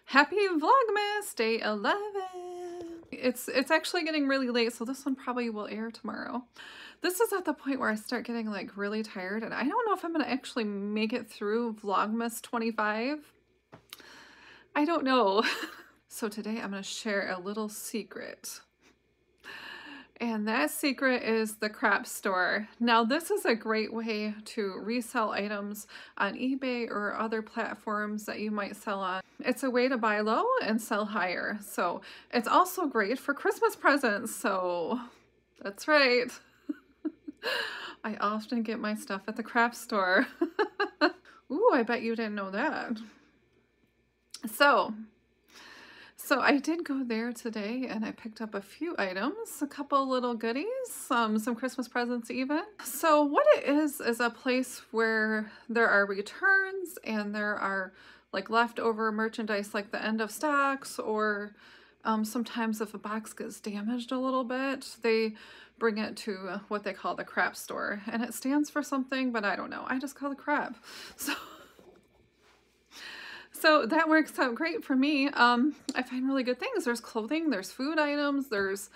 Happy Vlogmas, day 11. It's actually getting really late, so this one probably will air tomorrow. This is at the point where I start getting like really tired, and I don't know if I'm gonna actually make it through Vlogmas 25. I don't know. So today I'm gonna share a little secret. And that secret is the crap store. Now this is a great way to resell items on eBay or other platforms that you might sell on. It's a way to buy low and sell higher. So it's also great for Christmas presents. So that's right. I often get my stuff at the craft store. Ooh, I bet you didn't know that. So I did go there today and I picked up a few items, a couple little goodies, some Christmas presents even. So what it is a place where there are returns and there are like leftover merchandise like the end of stocks, or sometimes if a box gets damaged a little bit, they bring it to what they call the crap store. And it stands for something, but I don't know. I just call it crap. So that works out great for me. I find really good things. There's clothing, there's food items, there's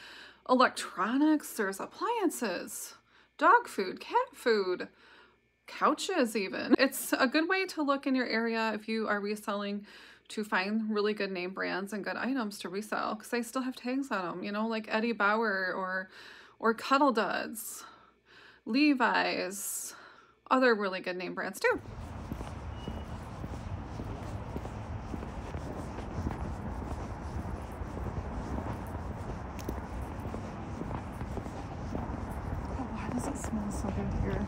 electronics, there's appliances, dog food, cat food, couches even. It's a good way to look in your area if you are reselling to find really good name brands and good items to resell, because they still have tags on them, you know, like Eddie Bauer or Cuddle Duds, Levi's, other really good name brands too. Does it smell so good here?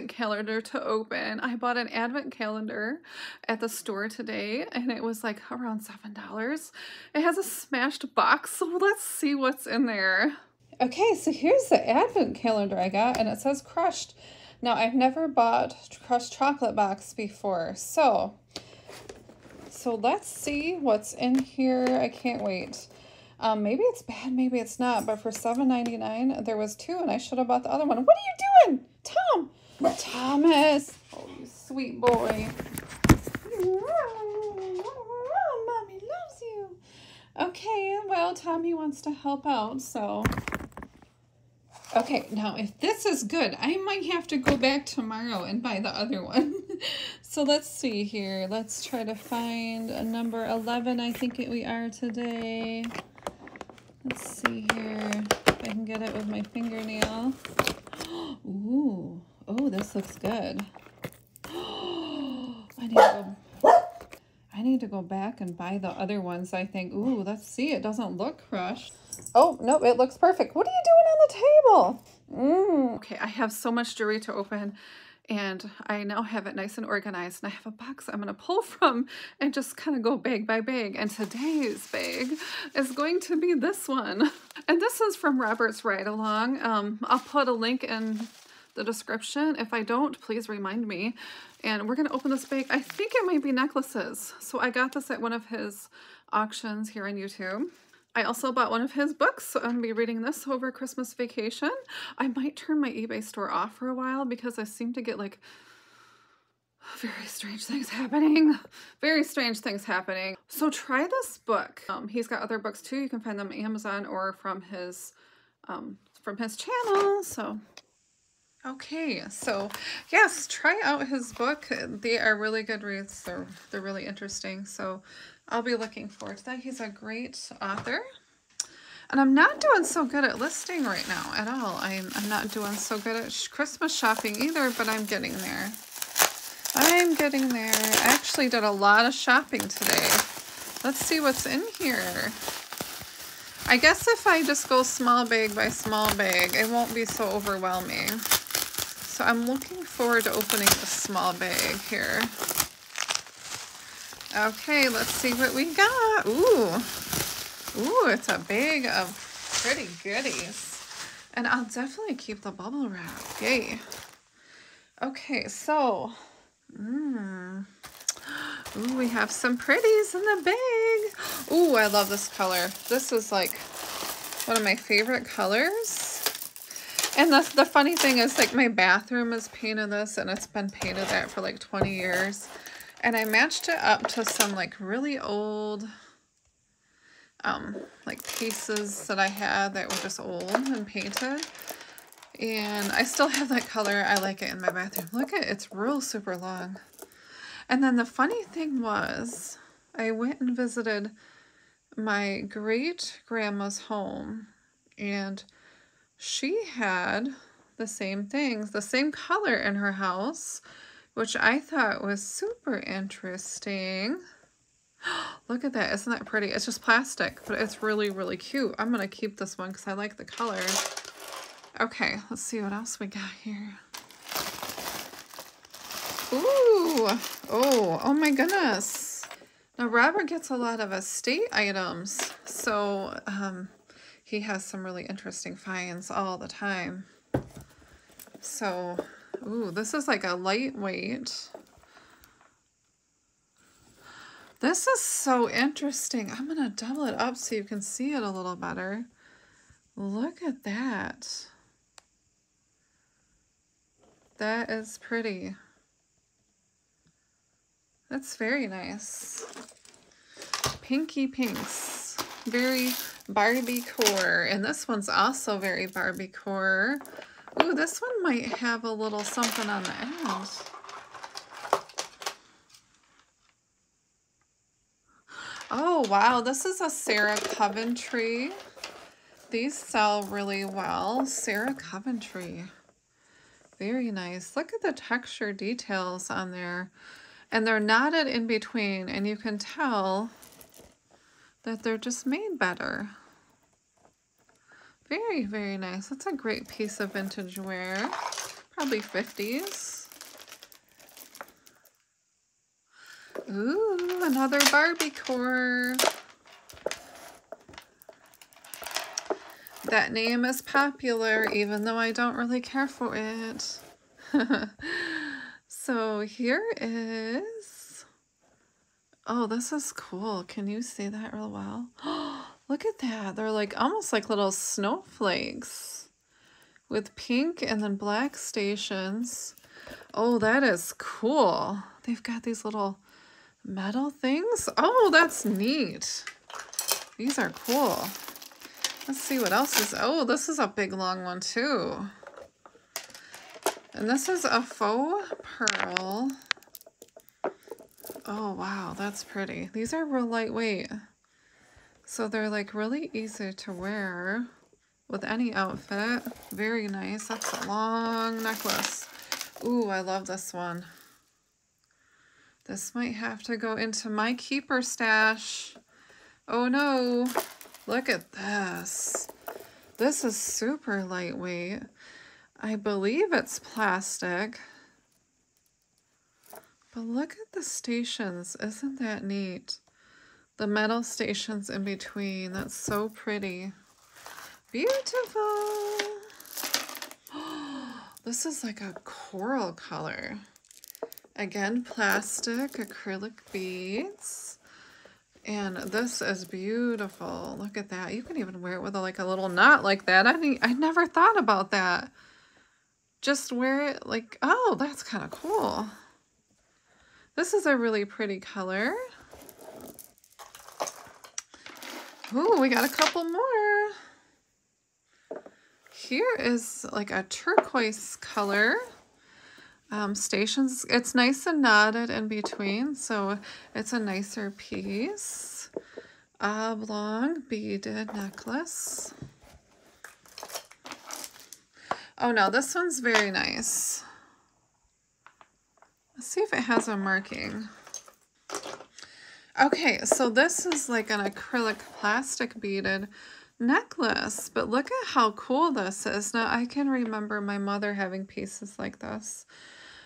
Calendar to open. I bought an advent calendar at the store today and it was like around $7. It has a smashed box, so let's see what's in there. Okay, so here's the advent calendar I got and it says crushed. Now I've never bought crushed chocolate box before, so let's see what's in here. I can't wait. Maybe it's bad, maybe it's not, but for $7.99 there was two and I should have bought the other one. What are you doing, Tom? Thomas, oh, you sweet boy. Mommy loves you. Okay, well, Tommy wants to help out, so. Okay, now if this is good, I might have to go back tomorrow and buy the other one. So let's see here. Let's try to find a number 11, I think we are today. Let's see here if I can get it with my fingernail. Ooh. Oh, this looks good. I need to go back and buy the other ones, I think. Ooh, let's see. It doesn't look crushed. Oh, no, it looks perfect. What are you doing on the table? Okay, I have so much jewelry to open, and I now have it nice and organized, and I have a box I'm going to pull from and just kind of go bag by bag. And today's bag is going to be this one. And this is from Robert's Ride Along. I'll put a link in the description. If I don't, please remind me. And we're going to open this bag. I think it might be necklaces. So I got this at one of his auctions here on YouTube. I also bought one of his books, so I'm going to be reading this over Christmas vacation. I might turn my eBay store off for a while because I seem to get like very strange things happening. Very strange things happening. So try this book. He's got other books too. You can find them on Amazon or from his channel. So Okay, so yes, try out his book. They are really good reads. They're really interesting. So I'll be looking forward to that. He's a great author. And I'm not doing so good at listing right now at all. I'm not doing so good at Christmas shopping either, but I'm getting there. I'm getting there. I actually did a lot of shopping today. Let's see what's in here. I guess if I just go small bag by small bag, it won't be so overwhelming. So I'm looking forward to opening this small bag here. Okay, let's see what we got. Ooh, it's a bag of pretty goodies. And I'll definitely keep the bubble wrap. Yay. Okay, so, ooh, we have some pretties in the bag. Ooh, I love this color. This is like one of my favorite colors. And the funny thing is, like, my bathroom is painted this, and it's been painted that for like 20 years. And I matched it up to some like really old, like pieces that I had that were just old and painted. And I still have that color. I like it in my bathroom. Look at it. It's real super long. And then the funny thing was, I went and visited my great grandma's home, and she had the same things, the same color in her house, which I thought was super interesting. Look at that. Isn't that pretty? It's just plastic, but it's really, really cute. I'm going to keep this one because I like the color. Okay, let's see what else we got here. Ooh. Oh my goodness. Now, Robert gets a lot of estate items, so he has some really interesting finds all the time. So, ooh, this is like a lightweight. This is so interesting. I'm going to double it up so you can see it a little better. Look at that. That is pretty. That's very nice. Pinky pinks. Very Barbie-core. And this one's also very Barbie-core. Ooh, this one might have a little something on the end. Oh, wow. This is a Sarah Coventry. These sell really well. Sarah Coventry. Very nice. Look at the texture details on there. And they're knotted in between, and you can tell that they're just made better. Very, very nice. That's a great piece of vintage wear. Probably 50s. Ooh, another Barbie-core. That name is popular, even though I don't really care for it. So here is, oh, this is cool. Can you see that real well? Look at that. They're like almost like little snowflakes with pink and then black stations. Oh, that is cool. They've got these little metal things. Oh, that's neat. These are cool. Let's see what else is. Oh, this is a big long one too. And this is a faux pearl. Oh, wow, that's pretty. These are real lightweight. So they're like really easy to wear with any outfit. Very nice. That's a long necklace. Ooh, I love this one. This might have to go into my keeper stash. Oh no, look at this. This is super lightweight. I believe it's plastic. But look at the stations. Isn't that neat? The metal stations in between. That's so pretty. Beautiful. This is like a coral color. Again, plastic, acrylic beads. And this is beautiful. Look at that. You can even wear it with like a little knot like that. I never thought about that. Just wear it like, oh, that's kind of cool. This is a really pretty color. Ooh, we got a couple more. Here is like a turquoise color. Stations, it's nice and knotted in between, so it's a nicer piece. Oblong beaded necklace. Oh no, this one's very nice. Let's see if it has a marking. Okay, so this is like an acrylic plastic beaded necklace, but look at how cool this is. Now, I can remember my mother having pieces like this.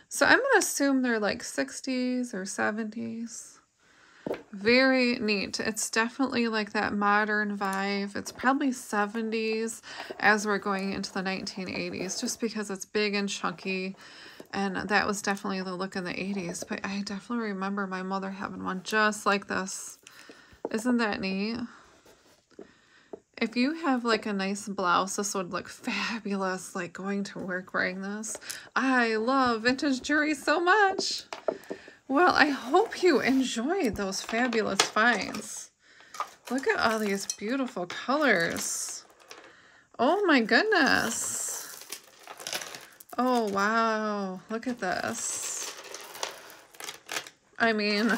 So I'm going to assume they're like 60s or 70s. Very neat. It's definitely like that modern vibe. It's probably 70s as we're going into the 1980s, just because it's big and chunky. And that was definitely the look in the 80s. But I definitely remember my mother having one just like this. Isn't that neat? If you have like a nice blouse, this would look fabulous, like going to work wearing this. I love vintage jewelry so much. Well, I hope you enjoyed those fabulous finds. Look at all these beautiful colors. Oh my goodness. Oh, wow. Look at this. I mean,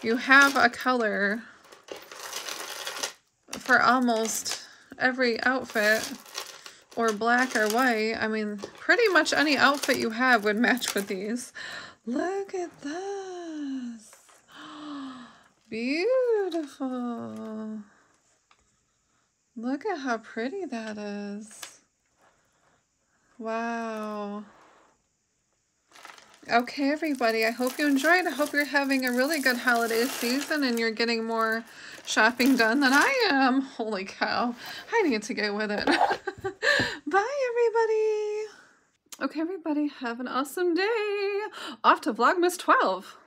you have a color for almost every outfit, or black or white. I mean, pretty much any outfit you have would match with these. Look at this. Beautiful. Look at how pretty that is. Wow. Okay, everybody, I hope you enjoyed. I hope you're having a really good holiday season and you're getting more shopping done than I am. Holy cow. I need to get with it. Bye, everybody. Okay, everybody, have an awesome day. Off to Vlogmas 12.